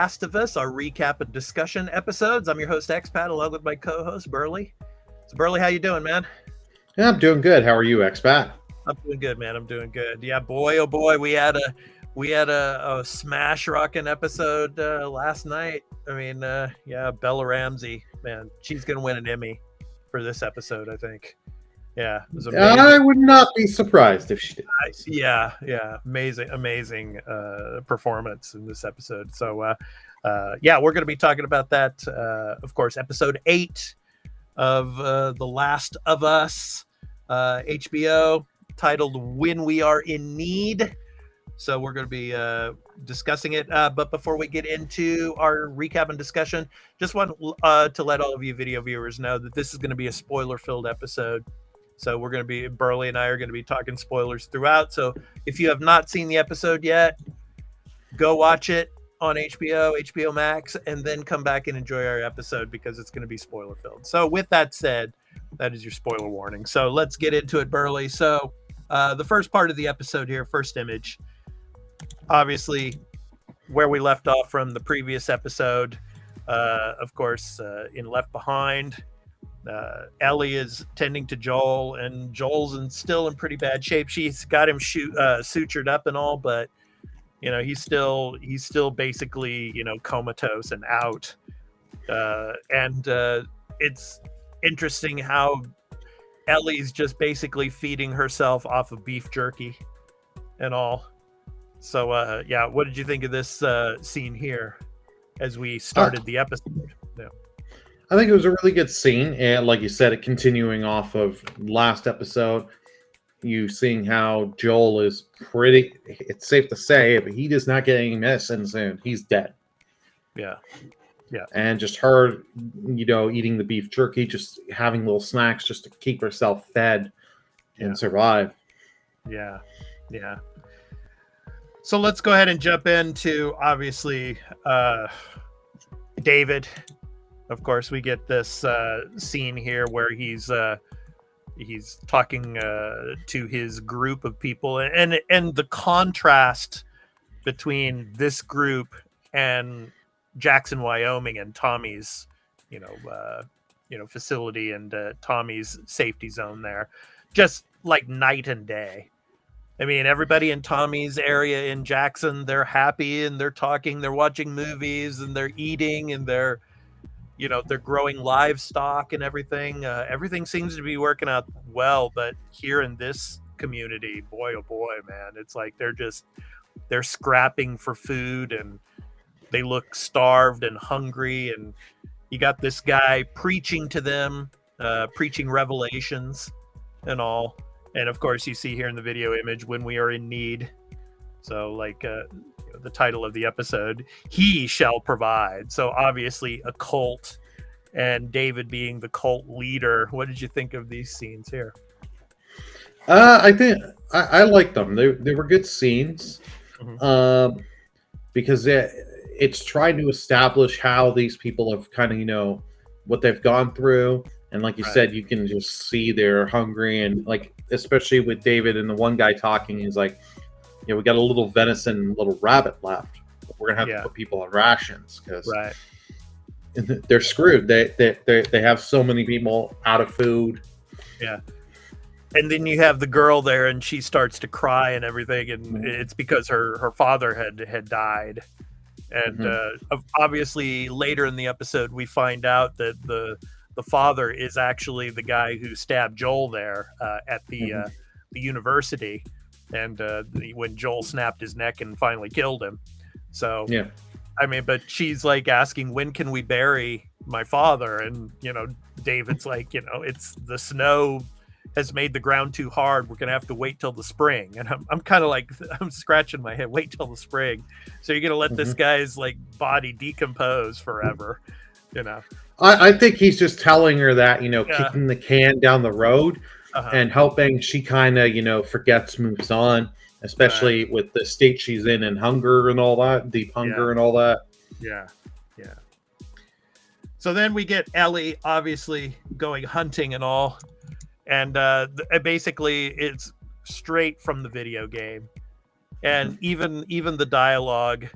Last of Us, our recap and discussion episodes. I'm your host Expat, along with my co-host Burley. So Burley, how you doing, man? Yeah, I'm doing good. How are you, expat? I'm doing good, man. I'm doing good. Yeah, boy, oh boy, we had a smash rocking episode last night. I mean, yeah, Bella Ramsey, man, she's gonna win an Emmy for this episode, I think. Yeah, it was amazing. I would not be surprised if she did. Yeah, amazing performance in this episode. So, yeah, we're going to be talking about that, of course, episode 8 of The Last of Us, HBO, titled "When We Are in Need." So we're going to be discussing it. But before we get into our recap and discussion, just want to let all of you video viewers know that this is going to be a spoiler-filled episode. So we're going to be, Burley and I are going to be talking spoilers throughout. So if you have not seen the episode yet, go watch it on HBO Max, and then come back and enjoy our episode because it's going to be spoiler filled. So with that said, that is your spoiler warning. So let's get into it, Burley. So the first part of the episode here, first image, obviously where we left off from the previous episode, of course, in Left Behind. Ellie is tending to Joel, and Joel's still in pretty bad shape. She's got him sutured up and all, but he's still basically comatose and out. And it's interesting how Ellie's just basically feeding herself off of beef jerky and all. So yeah, what did you think of this scene here as we started the episode? Yeah. I think it was a really good scene, and like you said, it continuing off of last episode, you seeing how Joel is pretty. It's safe to say, but he does not get any medicine soon. He's dead. Yeah. And just her, eating the beef jerky, just having little snacks just to keep herself fed and survive. Yeah. So let's go ahead and jump into, obviously, David. Of course, we get this scene here where he's talking to his group of people, and the contrast between this group and Jackson, Wyoming, and Tommy's, facility and Tommy's safety zone there, just like night and day. I mean, everybody in Tommy's area in Jackson, they're happy and they're talking, they're watching movies and they're eating and they're growing livestock and everything. Everything seems to be working out well, but here in this community, boy, oh boy, man, it's like they're scrapping for food and they look starved and hungry. And you got this guy preaching to them, preaching revelations and all. And of course, you see here in the video image, "When we are in need." So like the title of the episode, "He shall provide." So obviously a cult, and David being the cult leader. What did you think of these scenes here? I think I like them. They were good scenes, because it's trying to establish how these people have kind of what they've gone through. And like you said, you can just see they're hungry, and like especially with David and the one guy talking, he's like, we got a little venison and a little rabbit left. We're gonna have to put people on rations because they're screwed. They have so many people out of food. Yeah. And then you have the girl there, and she starts to cry and everything, and it's because her father had died. And obviously later in the episode, we find out that the father is actually the guy who stabbed Joel there at the university. And when Joel snapped his neck and finally killed him. So, I mean, but she's like asking, "When can we bury my father?" And, David's like, it's the snow has made the ground too hard. We're going to have to wait till the spring. And I'm kind of like, I'm scratching my head, wait till the spring. So you're going to let this guy's like body decompose forever, I think he's just telling her that, kicking the can down the road and hoping she kind of, forgets, moves on, especially with the state she's in and hunger and all that, deep hunger and all that. Yeah. So then we get Ellie obviously going hunting and all. And basically it's straight from the video game. And even the dialogue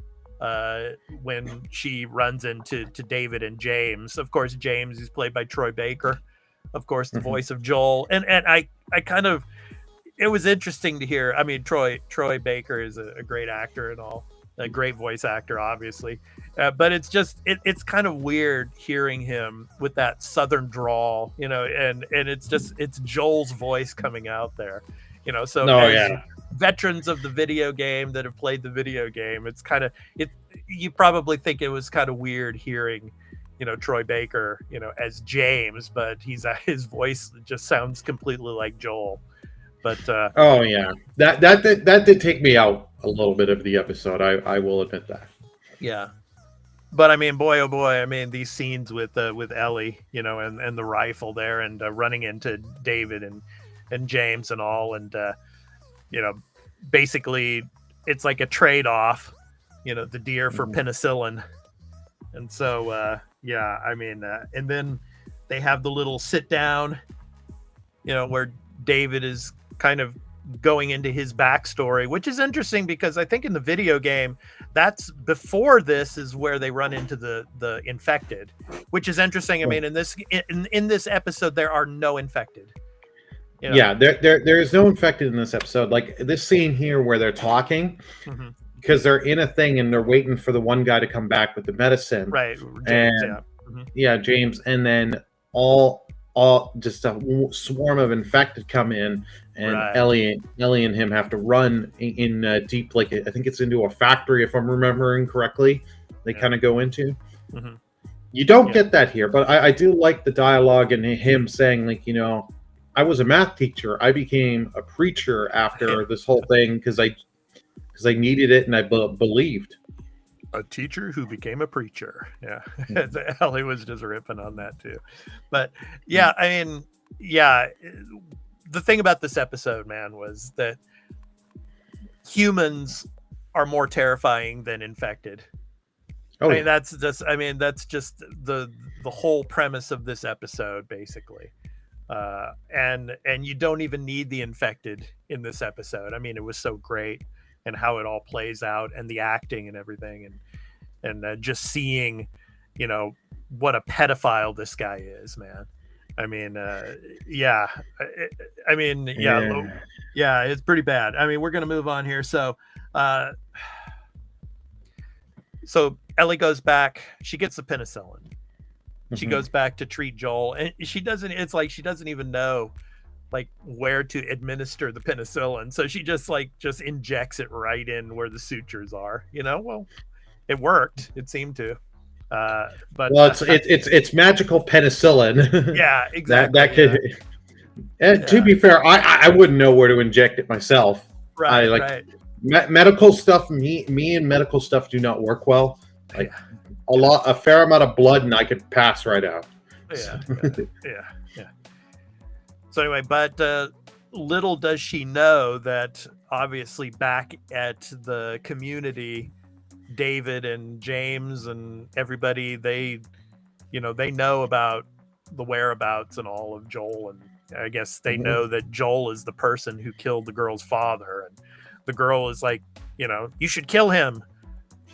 when she runs into David and James. Of course, James is played by Troy Baker, of course, the voice of Joel. And I kind of, it was interesting to hear. I mean, Troy Baker is a great actor and all, a great voice actor, obviously. But it's just, it's kind of weird hearing him with that Southern drawl, you know, and it's just, it's Joel's voice coming out there, you know. So veterans of the video game that have played the video game, it's kind of, you probably think it was kind of weird hearing, you know, Troy Baker, you know, as James, but his voice just sounds completely like Joel. But that did take me out a little bit of the episode. I will admit that. Yeah. But I mean, boy, oh boy, I mean, these scenes with Ellie, you know, and the rifle there, and running into David and James and all, and you know, basically it's like a trade-off, you know, the deer for penicillin. And so I mean, and then they have the little sit down, you know, where David is kind of going into his backstory, which is interesting because I think in the video game, that's before this is where they run into the infected, which is interesting. I mean, in this episode, there are no infected. You know? Yeah, there is no infected in this episode. Like this scene here where they're talking, because they're in a thing and they're waiting for the one guy to come back with the medicine. Right. James, James, and then all just a swarm of infected come in, and Ellie and him have to run in deep, like I think it's into a factory, if I'm remembering correctly. They kind of go into. You don't get that here, but I do like the dialogue and him saying, like, you know, I was a math teacher. I became a preacher after this whole thing because I needed it and I believed. A teacher who became a preacher. Yeah. Ellie was just ripping on that too. But yeah, I mean, yeah, the thing about this episode, man, was that humans are more terrifying than infected. I mean, that's just the whole premise of this episode, basically. And you don't even need the infected in this episode. I mean, it was so great, and how it all plays out, and the acting and everything, and just seeing, you know, what a pedophile this guy is, man. I mean, it's pretty bad. I mean, we're gonna move on here. So Ellie goes back. She gets the penicillin. She goes back to treat Joel, and she doesn't even know like where to administer the penicillin. So she just injects it right in where the sutures are, you know. Well, it worked. It seemed to. But it's magical penicillin. Yeah, exactly. that could. And to be fair, I wouldn't know where to inject it myself. Right. Medical stuff. Me and medical stuff do not work well. Like a fair amount of blood, and I could pass right out. Yeah. So anyway, but little does she know that obviously back at the community, David and James and everybody, they know about the whereabouts and all of Joel, and I guess they know that Joel is the person who killed the girl's father, and the girl is like, you know, you should kill him,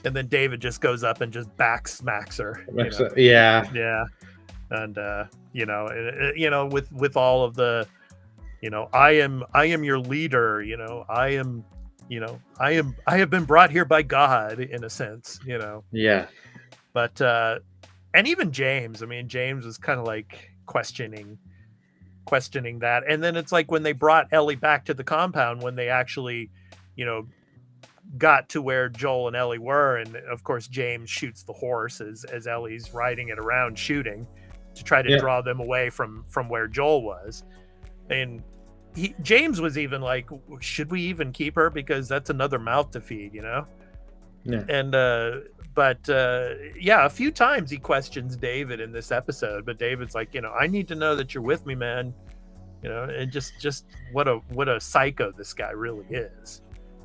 and then David just goes up and just smacks her. Yeah. And with all of the, you know, I am your leader, you know, I have been brought here by God, in a sense, you know. Yeah. But and even James, I mean, James was kind of like questioning that. And then it's like when they brought Ellie back to the compound, when they actually, you know, got to where Joel and Ellie were, and of course James shoots the horse as Ellie's riding it around shooting to try to draw them away from where Joel was. And James was even like, should we even keep her, because that's another mouth to feed, you know? Yeah. And a few times he questions David in this episode, but David's like, you know, I need to know that you're with me, man. You know, and just what a psycho this guy really is.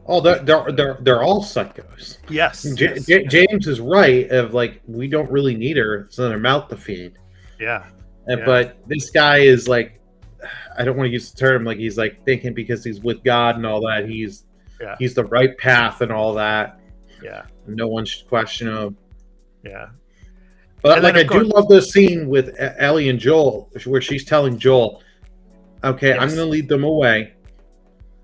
Oh, they're all psychos. Yes. James is right of like, we don't really need her. It's another mouth to feed. Yeah. But this guy is like, I don't want to use the term, like he's like thinking because he's with God and all that, he's the right path and all that. Yeah. No one should question him. Yeah. But And like, then, I of do course, love this scene with Ellie and Joel, where she's telling Joel, "Okay, I'm yes, going to lead them away.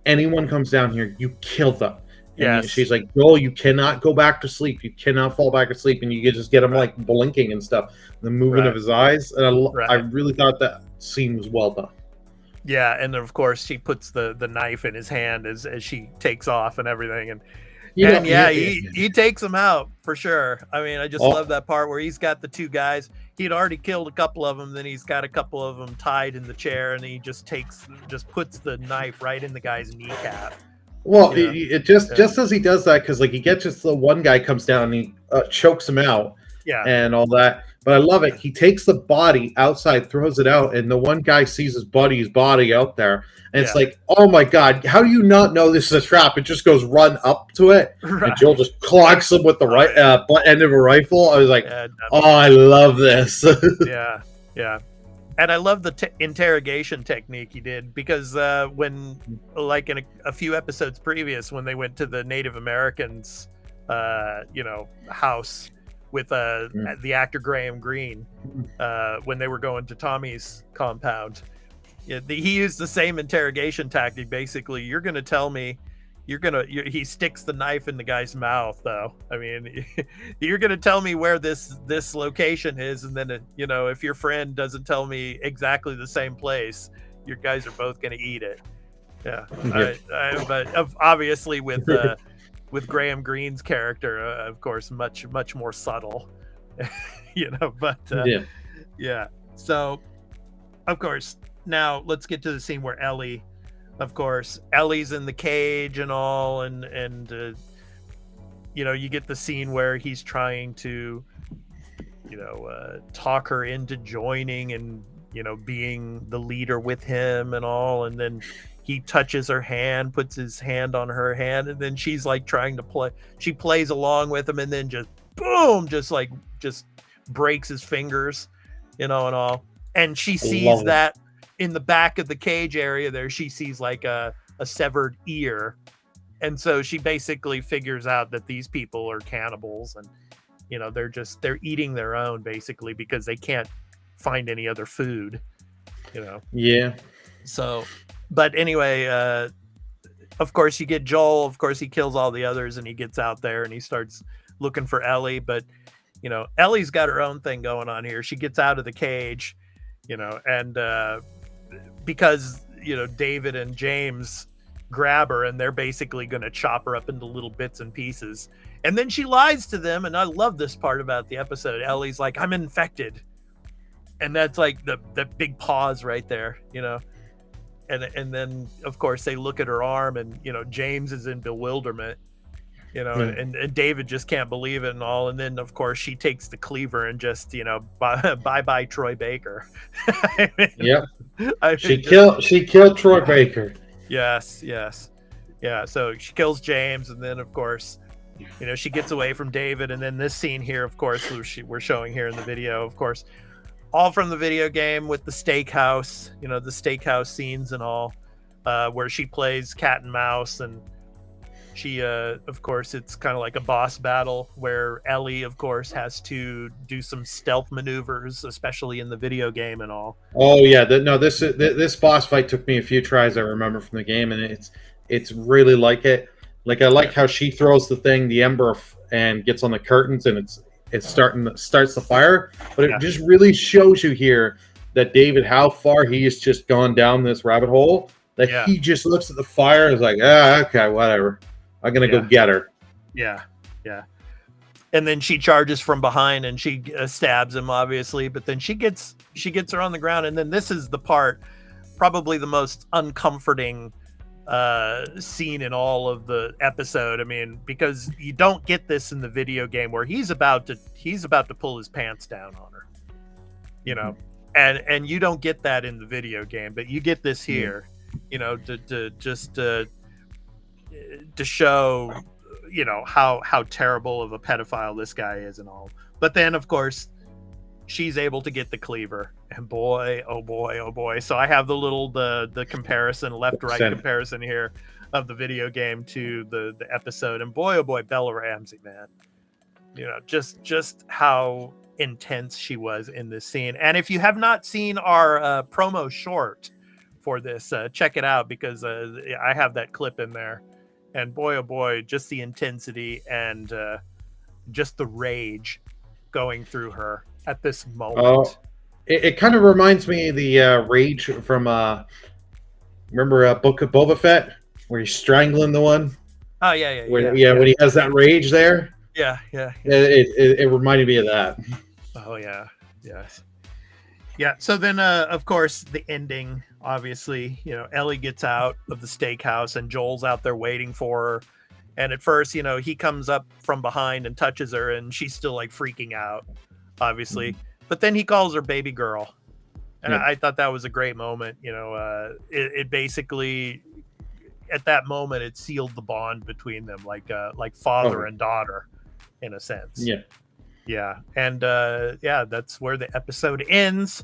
Anyone comes down here, you kill them." And yes, she's like, "Joel, you cannot go back to sleep. You cannot fall back asleep." And you can just get him right, like blinking and stuff, the movement of right, his eyes. And I right. really thought that scene was well done. Yeah, and of course she puts the knife in his hand as she takes off and everything, You know, and yeah, he takes him out for sure. I mean, I just love oh, that part where he's got the two guys. He'd already killed a couple of them, then he's got a couple of them tied in the chair, and he just puts the knife right in the guy's kneecap. well, You know, it just yeah, just as he does that, because like he gets just the one guy comes down and he chokes him out yeah, and all that. But I love it. He takes the body outside, throws it out, and the one guy sees his buddy's body out there, and it's yeah. like, oh my god, how do you not know this is a trap? It just goes run up to it, and Joel Right. just clocks him with the Oh, right yeah. butt end of a rifle. I was like, Yeah, oh, I love this. yeah, yeah. And I love the interrogation technique he did, because when, like in a few episodes previous, when they went to the Native Americans, house with the actor Graham Greene, when they were going to Tommy's compound, yeah, he used the same interrogation tactic. Basically, you're going to tell me. He sticks the knife in the guy's mouth, though. I mean, you're gonna tell me where this location is, and then if your friend doesn't tell me exactly the same place, you guys are both gonna eat it. Yeah, but obviously with Graham Greene's character, of course, much more subtle. But Yeah. yeah. So, of course, now let's get to the scene where Ellie. Of course, Ellie's in the cage and all, and you get the scene where he's trying to, talk her into joining and being the leader with him and all, and then he touches her hand, puts his hand on her hand, and then she's like trying to play. She plays along with him, and then just boom, just breaks his fingers, and all. And she I sees love it. that. In the back of the cage area there, she sees like a severed ear, and so she basically figures out that these people are cannibals, and they're eating their own, basically, because they can't find any other food. Yeah. So, but anyway, of course you get Joel. Of course he kills all the others, and he gets out there and he starts looking for Ellie. But Ellie's got her own thing going on here. She gets out of the cage, and because David and James grab her, and they're basically going to chop her up into little bits and pieces, and then she lies to them. And I love this part about the episode. Ellie's like, I'm infected, and that's like the big pause right there, and then of course they look at her arm, and James is in bewilderment, and David just can't believe it and all. And then of course she takes the cleaver and just bye Troy Baker. I mean, Yep. I She mean, killed Troy Baker. yes, yeah. So she kills James, and then of course she gets away from David. And then this scene here, of course, we're showing here in the video, of course, all from the video game with the steakhouse, the steakhouse scenes and all, where she plays cat and mouse. And she of course, it's kind of like a boss battle where Ellie, of course, has to do some stealth maneuvers, especially in the video game and all. Oh yeah, this boss fight took me a few tries. I remember from the game, and it's really like it. Like I like how she throws the ember, and gets on the curtains, and it's starts the fire. But it just really shows you here that David, how far he has just gone down this rabbit hole. That he just looks at the fire and is like, okay, whatever. I'm gonna go get her. Yeah. And then she charges from behind and she stabs him, obviously. But then she gets her on the ground. And then this is the part, probably the most uncomforting scene in all of the episode. I mean, because you don't get this in the video game, where he's about to pull his pants down on her, and you don't get that in the video game, but you get this here, to show how terrible of a pedophile this guy is and all. But then of course she's able to get the cleaver, and boy, oh boy, so I have the comparison, left right comparison here. of the video game to the episode. And boy, oh boy, Bella Ramsey, man, just how intense she was in this scene. And if you have not seen our promo short for this, check it out, because I have that clip in there. And boy, oh boy, just the intensity and just the rage going through her at this moment. It kind of reminds me of the rage from remember Book of Boba Fett, where he's strangling the one. Oh yeah. When he has that rage there. Yeah. It reminded me of that. Oh yeah, yes. Yeah. So then, of course, the ending. Obviously, Ellie gets out of the steakhouse, and Joel's out there waiting for her. And at first, he comes up from behind and touches her, and she's still like freaking out, obviously. But then he calls her baby girl, and I thought that was a great moment. It basically, at that moment, it sealed the bond between them, like father and daughter, in a sense. Yeah. And that's where the episode ends.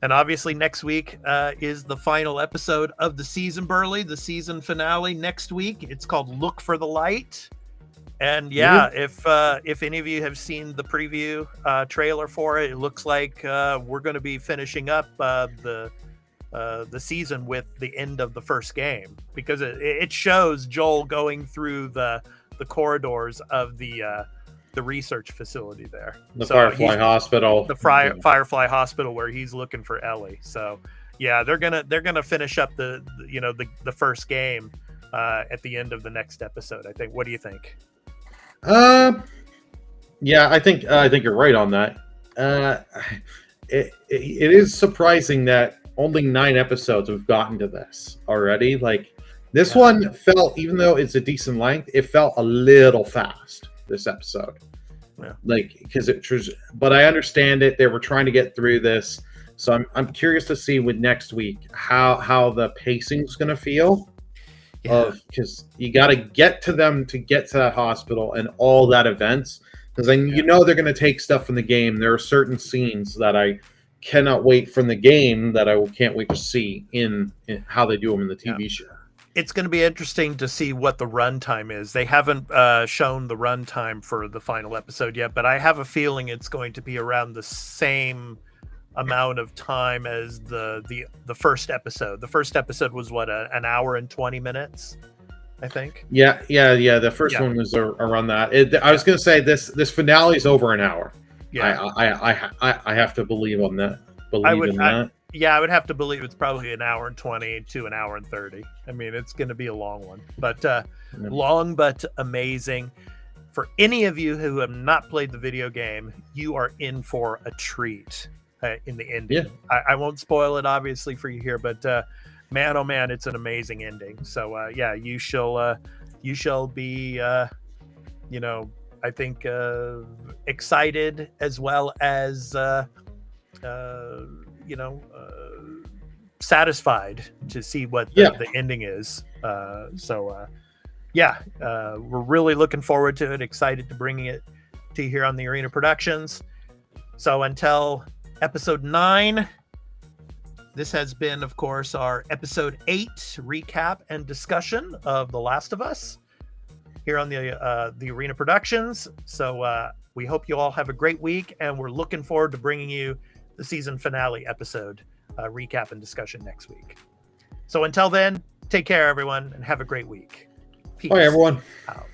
And obviously next week is the final episode of the season, Burley, the season finale next week. It's called Look for the Light. And if any of you have seen the preview trailer for it, it looks like we're going to be finishing up the season with the end of the first game, because it shows Joel going through the corridors of the research facility there, Firefly Hospital, Firefly Hospital, where he's looking for Ellie. So yeah, they're gonna finish up the first game at the end of the next episode, I think. What do you think? Yeah, I think you're right on that. It is surprising that only 9 episodes we've gotten to this already. Like, this one felt, even though it's a decent length, it felt a little fast, this episode. Because but I understand it. They were trying to get through this, so I'm curious to see with next week how the pacing's going to feel. Because you got to get to them to get to that hospital and all that events. Because then they're going to take stuff from the game. There are certain scenes that I cannot wait from the game that I can't wait to see in how they do them in the TV show. It's going to be interesting to see what the runtime is. They haven't shown the runtime for the final episode yet, but I have a feeling it's going to be around the same amount of time as the first episode. The first episode was an hour and 20 minutes, I think. Yeah. The first one was around that. I was going to say this finale is over an hour. Yeah, I have to believe on that. I would have to believe it's probably an hour and 20 to an hour and 30. I mean, it's going to be a long one, but long but amazing. For any of you who have not played the video game, you are in for a treat in the ending. I won't spoil it, obviously, for you here, but man, oh man, it's an amazing ending. So you shall be, I think excited, as well as satisfied to see what the ending is. We're really looking forward to it, excited to bringing it to you here on the Arena Productions. So until episode 9, this has been, of course, our episode 8 recap and discussion of The Last of Us here on the Arena Productions. So we hope you all have a great week, and we're looking forward to bringing you the season finale episode recap and discussion next week. So until then, take care, everyone, and have a great week. Peace. Bye, everyone. Out.